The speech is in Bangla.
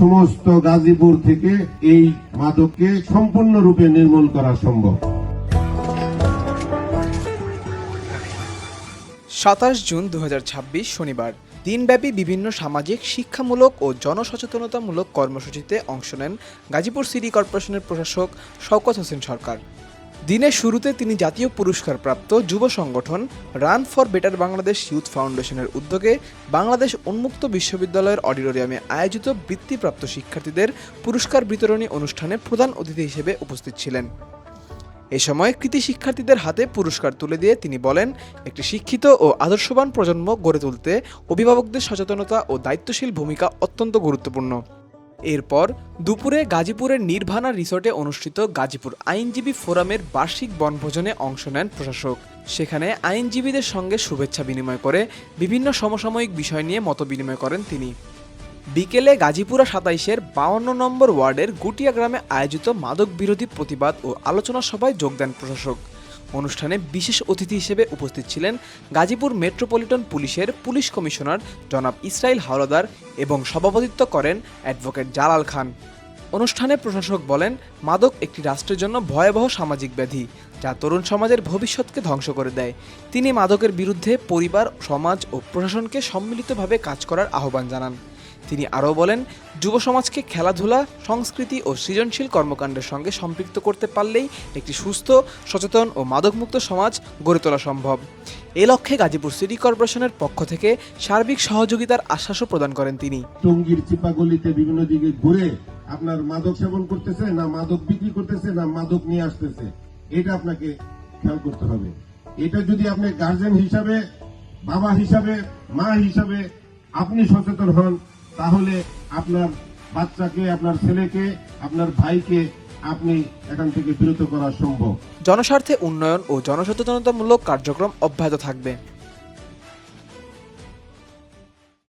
সমস্ত গাজীপুর থেকে এই মাদককে সম্পূর্ণরূপে নির্মূল করা সম্ভব। 27 জুন 2026 শনিবার দিনব্যাপী বিভিন্ন সামাজিক, শিক্ষামূলক ও জনসচেতনতামূলক কর্মসূচিতে অংশ নেন গাজীপুর সিটি কর্পোরেশনের প্রশাসক শওকত হোসেন সরকার। দিনের শুরুতে তিনি জাতীয় পুরস্কারপ্রাপ্ত যুব সংগঠন run for better Bangladesh youth ফাউন্ডেশনের উদ্যোগে বাংলাদেশ উন্মুক্ত বিশ্ববিদ্যালয়ের অডিটোরিয়ামে আয়োজিত বৃত্তিপ্রাপ্ত শিক্ষার্থীদের পুরস্কার বিতরণী অনুষ্ঠানে প্রধান অতিথি হিসেবে উপস্থিত ছিলেন। এ সময় কৃতি শিক্ষার্থীদের হাতে পুরস্কার তুলে দিয়ে তিনি বলেন, একটি শিক্ষিত ও আদর্শবান প্রজন্ম গড়ে তুলতে অভিভাবকদের সচেতনতা ও দায়িত্বশীল ভূমিকা অত্যন্ত গুরুত্বপূর্ণ। এরপর দুপুরে গাজীপুরের নির্ভানা রিসোর্টে অনুষ্ঠিত গাজীপুর আইনজীবী ফোরামের বার্ষিক বনভোজনে অংশ নেন প্রশাসক। সেখানে আইনজীবীদের সঙ্গে শুভেচ্ছা বিনিময় করে বিভিন্ন সমসাময়িক বিষয় নিয়ে মতবিনিময় করেন তিনি। বিকেলে গাজীপুরা 27-এর 52 নম্বর ওয়ার্ডের গুটিয়া গ্রামে আয়োজিত মাদক বিরোধী প্রতিবাদ ও আলোচনা সভায় যোগ দেন প্রশাসক। অনুষ্ঠানে বিশেষ অতিথি হিসেবে উপস্থিত ছিলেন গাজীপুর মেট্রোপলিটন পুলিশের পুলিশ কমিশনার জনাব ইসরাইল হাওলাদার এবং সভাপতিত্ব করেন অ্যাডভোকেট জালাল খান। অনুষ্ঠানে প্রশাসক বলেন, মাদক একটি রাষ্ট্রের জন্য ভয়াবহ সামাজিক ব্যাধি যা তরুণ সমাজের ভবিষ্যৎকে ধ্বংস করে দেয়। তিনি মাদকের বিরুদ্ধে পরিবার, সমাজ ও প্রশাসনকে সম্মিলিতভাবে কাজ করার আহ্বান জানান। তিনি আরও বলেন, যুব সমাজকে খেলাধুলা, সংস্কৃতি ও সৃজনশীল কর্মকাণ্ডের সঙ্গে সম্পৃক্ত করতে পারলেই একটি সুস্থ, সচেতন ও মাদকমুক্ত সমাজ গড়ে তোলা সম্ভব। এ লক্ষ্যে গাজীপুর সিটি কর্পোরেশনের পক্ষ থেকে সার্বিক সহযোগিতার আশ্বাসও প্রদান করেন তিনি। টঙ্গীর চিপাগলিতে বিভিন্ন দিকে ঘুরে আপনার মাদক সেবন করতেছে না মাদক বিক্রি করতেছে না মাদক নিয়ে আসতেছে, এটা আপনাকে খেয়াল করতে হবে। এটা যদি আপনি গার্জেন হিসাবে, বাবা হিসাবে, মা হিসাবে আপনি সচেতন হন, তাহলে আপনার বাচ্চাকে, আপনার ছেলেকে, আপনার ভাইকে আপনি এখান থেকে বিরত করা সম্ভব। জনস্বার্থে উন্নয়ন ও জনসচেতনতামূলক কার্যক্রম অব্যাহত থাকবে।